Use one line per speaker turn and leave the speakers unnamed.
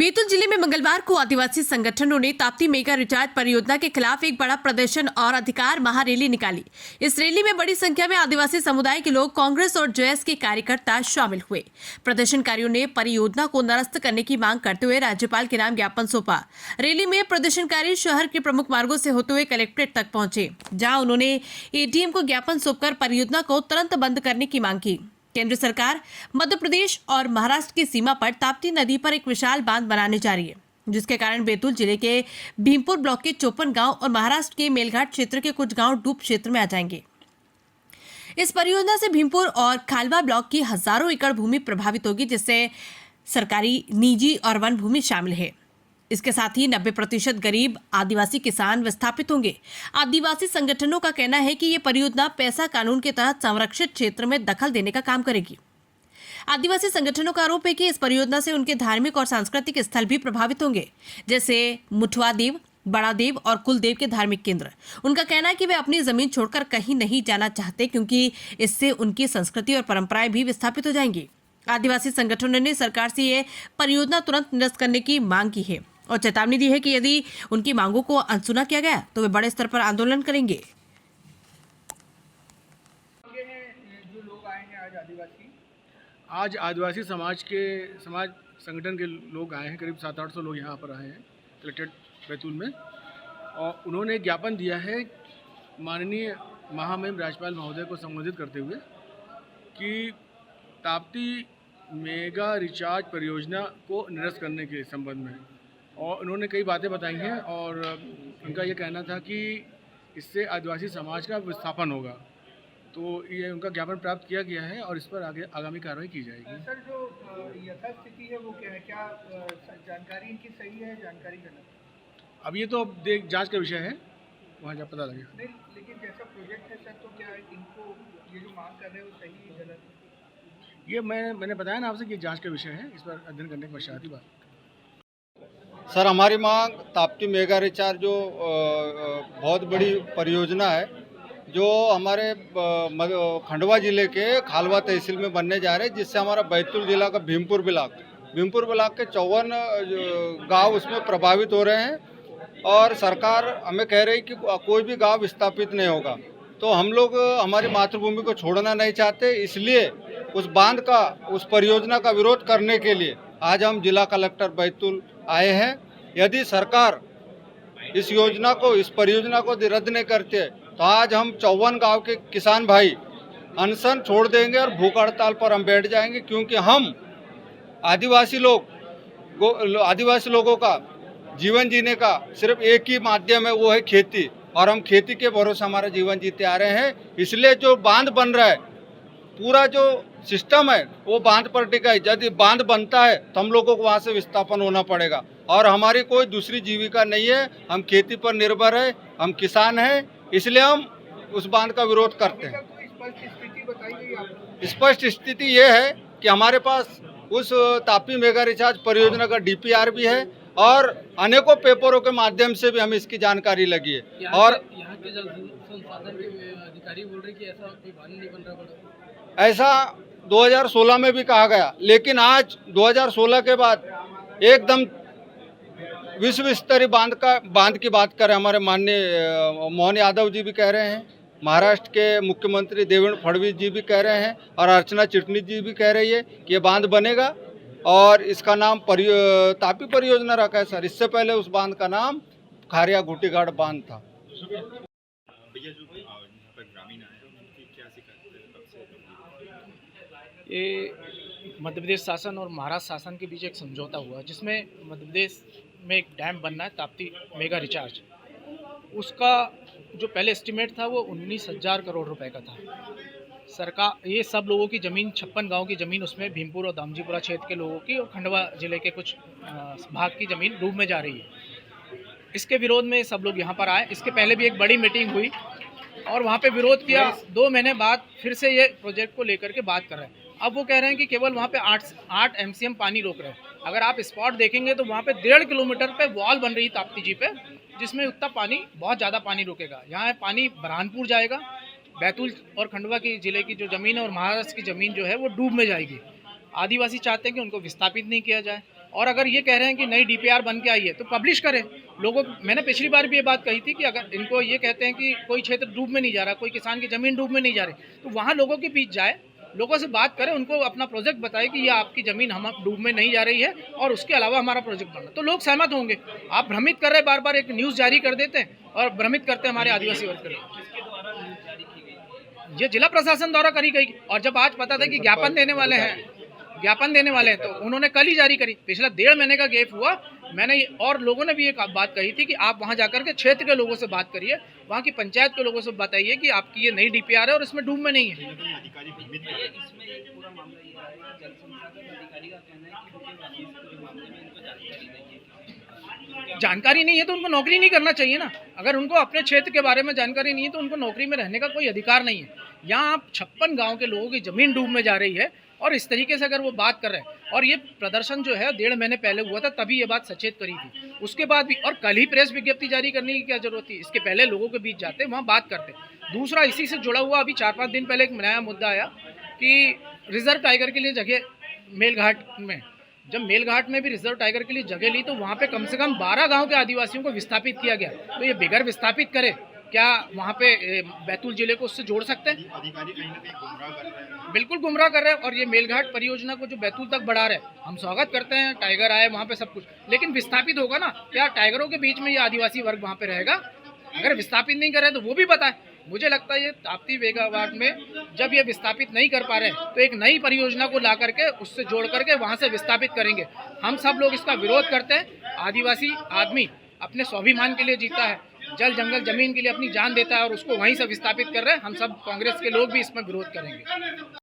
बैतूल जिले में मंगलवार को आदिवासी संगठनों ने ताप्ती मेगा रिचार्ज परियोजना के खिलाफ एक बड़ा प्रदर्शन और अधिकार महारैली निकाली। इस रैली में बड़ी संख्या में आदिवासी समुदाय के लोग, कांग्रेस और जेएस के कार्यकर्ता शामिल हुए। प्रदर्शनकारियों ने परियोजना को निरस्त करने की मांग करते हुए राज्यपाल के नाम ज्ञापन सौंपा। रैली में प्रदर्शनकारी शहर के प्रमुख मार्गों से होते हुए कलेक्ट्रेट तक पहुंचे, जहां उन्होंने एडीएम को ज्ञापन सौंपकर परियोजना को तुरंत बंद करने की मांग की। केंद्र सरकार मध्य प्रदेश और महाराष्ट्र की सीमा पर ताप्ती नदी पर एक विशाल बांध बनाने जा रही है, जिसके कारण बैतूल जिले के भीमपुर ब्लॉक के 54 गांव और महाराष्ट्र के मेलघाट क्षेत्र के कुछ गांव डूब क्षेत्र में आ जाएंगे। इस परियोजना से भीमपुर और खालवा ब्लॉक की हजारों एकड़ भूमि प्रभावित होगी, जिससे सरकारी, निजी और वन भूमि शामिल है। इसके साथ ही 90% गरीब आदिवासी किसान विस्थापित होंगे। आदिवासी संगठनों का कहना है कि ये परियोजना पैसा कानून के तहत संरक्षित क्षेत्र में दखल देने का काम करेगी। आदिवासी संगठनों का आरोप है कि इस परियोजना से उनके धार्मिक और सांस्कृतिक स्थल भी प्रभावित होंगे, जैसे मुठवा देव, बड़ा देव और कुलदेव के धार्मिक केंद्र। उनका कहना है कि वे अपनी जमीन छोड़कर कहीं नहीं जाना चाहते, क्योंकि इससे उनकी संस्कृति और परंपराएं भी विस्थापित हो जाएंगी। आदिवासी संगठनों ने सरकार से ये परियोजना तुरंत निरस्त करने की मांग की है और चेतावनी दी है कि यदि उनकी मांगों को अनसुना किया गया तो वे बड़े स्तर पर आंदोलन करेंगे।
जो लोग आए हैं
आज आदिवासी समाज संगठन के लोग आए हैं। करीब 700-800 लोग यहाँ पर आए हैं कलेक्ट्रेट बैतूल में, और उन्होंने ज्ञापन दिया है माननीय महामहिम राज्यपाल महोदय को संबोधित करते हुए कि ताप्ती मेगा रिचार्ज परियोजना को निरस्त करने के संबंध में, और उन्होंने कई बातें बताई हैं। और उनका ये कहना था कि इससे आदिवासी समाज का विस्थापन होगा, तो ये उनका ज्ञापन प्राप्त किया गया है और इस पर आगे आगामी कार्रवाई की जाएगी।
सर, जो यथास्थिति है वो क्या है? क्या जानकारी इनकी सही है, जानकारी गलत?
अब ये तो जांच का विषय है, वहाँ जब पता लगेगा।
नहीं, लेकिन जैसा प्रोजेक्ट है सर, तो क्या इनको ये जो मांग कर रहे हैं वो सही है, गलत?
ये मैंने बताया ना आपसे कि जांच का विषय है, इस पर अध्ययन करने के पश्चात ही बात।
सर, हमारी मांग ताप्ती मेगा रिचार्ज जो बहुत बड़ी परियोजना है, जो हमारे खंडवा जिले के खालवा तहसील में बनने जा रहे हैं, जिससे हमारा बैतूल जिला का भीमपुर ब्लॉक के 54 गांव उसमें प्रभावित हो रहे हैं। और सरकार हमें कह रही है कि कोई भी गांव विस्थापित नहीं होगा। तो हम लोग हमारी मातृभूमि को छोड़ना नहीं चाहते, इसलिए उस परियोजना का विरोध करने के लिए आज हम जिला कलेक्टर बैतूल आए हैं। यदि सरकार इस परियोजना को रद्द नहीं करते तो आज हम 54 गांव के किसान भाई अनशन छोड़ देंगे और भूख हड़ताल पर हम बैठ जाएंगे, क्योंकि हम आदिवासी लोगों का जीवन जीने का सिर्फ एक ही माध्यम है, वो है खेती, और हम खेती के भरोसे हमारा जीवन जीते आ रहे हैं। इसलिए जो बांध बन रहा है, पूरा जो सिस्टम है वो बांध पर टिका है। यदि बांध बनता है तो हम लोगों को वहाँ से विस्थापन होना पड़ेगा, और हमारी कोई दूसरी जीविका नहीं है, हम खेती पर निर्भर है, हम किसान हैं, इसलिए हम उस बांध का विरोध करते हैं। स्पष्ट स्थिति ये है कि हमारे पास उस ताप्ती मेगा रिचार्ज परियोजना का डीपीआर भी है, और अनेकों पेपरों के माध्यम से भी हमें इसकी जानकारी लगी है। और
यहाँ के जल संसाधन के अधिकारी बोल रहे कि ऐसा कोई बांध नहीं बन रहा।
ऐसा 2016 में भी कहा गया, लेकिन आज 2016 के बाद एकदम विश्व स्तरीय बांध की बात करें, हमारे माननीय मोहन यादव जी भी कह रहे हैं, महाराष्ट्र के मुख्यमंत्री देवेंद्र फडणवीस जी भी कह रहे हैं, और अर्चना चिटनीस जी भी कह रही है कि ये बांध बनेगा, और इसका नाम ताप्ती परियोजना रखा है। सर, इससे पहले उस बांध का नाम खारिया घुटीघाट बांध था।
ये मध्य प्रदेश शासन और महाराष्ट्र शासन के बीच एक समझौता हुआ, जिसमें मध्य प्रदेश में एक डैम बनना है ताप्ती मेगा रिचार्ज। उसका जो पहले एस्टिमेट था वो 19,000 करोड़ रुपए का था। सरकार, ये सब लोगों की ज़मीन, 56 गांव की ज़मीन, उसमें भीमपुर और दामजीपुरा क्षेत्र के लोगों की और खंडवा जिले के कुछ भाग की ज़मीन डूब में जा रही है। इसके विरोध में सब लोग यहाँ पर आए। इसके पहले भी एक बड़ी मीटिंग हुई और वहाँ पे विरोध किया। 2 महीने बाद फिर से ये प्रोजेक्ट को लेकर के बात कर रहे हैं। अब वो कह रहे हैं कि केवल वहाँ पे 8 MCM पानी रोक रहे हैं। अगर आप स्पॉट देखेंगे तो वहाँ पे 1.5 किलोमीटर पे वॉल बन रही है ताप्ती जी पे, जिसमें उतना पानी, बहुत ज़्यादा पानी रोकेगा। यहाँ पानी बरहानपुर जाएगा, बैतूल और खंडवा की जिले की जो ज़मीन है और महाराष्ट्र की ज़मीन जो है वो डूब में जाएगी। आदिवासी चाहते हैं कि उनको विस्थापित नहीं किया जाए। और अगर ये कह रहे हैं कि नई डीपीआर बन के आई है तो पब्लिश करें लोगों को। मैंने पिछली बार भी ये बात कही थी कि अगर इनको ये कहते हैं कि कोई क्षेत्र डूब में नहीं जा रहा, कोई किसान की ज़मीन डूब में नहीं जा रही, तो वहाँ लोगों के बीच जाए, लोगों से बात करें, उनको अपना प्रोजेक्ट बताए कि ये आपकी ज़मीन हम डूब में नहीं जा रही है और उसके अलावा हमारा प्रोजेक्ट बनना, तो लोग सहमत होंगे। आप भ्रमित कर रहे, बार बार एक न्यूज़ जारी कर देते हैं और भ्रमित करते हैं हमारे आदिवासी वर्ग को। ये जिला प्रशासन द्वारा करी गई, और जब आज पता था कि ज्ञापन देने वाले हैं तो उन्होंने कल ही जारी करी। पिछला 1.5 महीने का गैप हुआ। मैंने और लोगों ने भी एक बात कही थी कि आप वहां जाकर के क्षेत्र के लोगों से बात करिए, वहां की पंचायत के लोगों से बताइए कि आपकी ये नई डीपीआर है और इसमें डूब में नहीं है। जानकारी नहीं है तो उनको नौकरी नहीं करना चाहिए ना। अगर उनको अपने क्षेत्र के बारे में जानकारी नहीं है तो उनको नौकरी में रहने का कोई अधिकार नहीं है। यहाँ आप 56 गांव के लोगों की ज़मीन डूब में जा रही है और इस तरीके से अगर वो बात कर रहे हैं, और ये प्रदर्शन जो है 1.5 महीने पहले हुआ था, तभी ये बात सचेत करी थी। उसके बाद भी, और कल ही प्रेस विज्ञप्ति जारी करने की क्या जरूरत थी? इसके पहले लोगों के बीच जाते, वहाँ बात करते। दूसरा, इसी से जुड़ा हुआ अभी 4-5 दिन पहले एक नया मुद्दा आया कि रिजर्व टाइगर के लिए जगह मेलघाट में, जब मेलघाट में भी रिजर्व टाइगर के लिए जगह ली तो वहाँ पे कम से कम 12 गांव के आदिवासियों को विस्थापित किया गया। तो ये बगैर विस्थापित करे क्या वहाँ पे बैतूल जिले को उससे जोड़ सकते हैं?
अधिकारी कहीं ना कहीं गुमराह कर रहे हैं।
बिल्कुल गुमराह कर रहे हैं। और ये मेलघाट परियोजना को जो बैतूल तक बढ़ा रहे हैं, हम स्वागत करते हैं, टाइगर आए वहाँ पे सब कुछ, लेकिन विस्थापित होगा ना, क्या टाइगरों के बीच में ये आदिवासी वर्ग वहाँ पे रहेगा? अगर विस्थापित नहीं कर रहे तो वो भी बताएं। मुझे लगता है ये ताप्ती मेगावाट में जब ये विस्थापित नहीं कर पा रहे हैं तो एक नई परियोजना को ला करके उससे जोड़ करके वहाँ से विस्थापित करेंगे। हम सब लोग इसका विरोध करते हैं। आदिवासी आदमी अपने स्वाभिमान के लिए जीता है, जल जंगल जमीन के लिए अपनी जान देता है और उसको वहीं से विस्थापित कर रहे हैं। हम सब कांग्रेस के लोग भी इसमें विरोध करेंगे।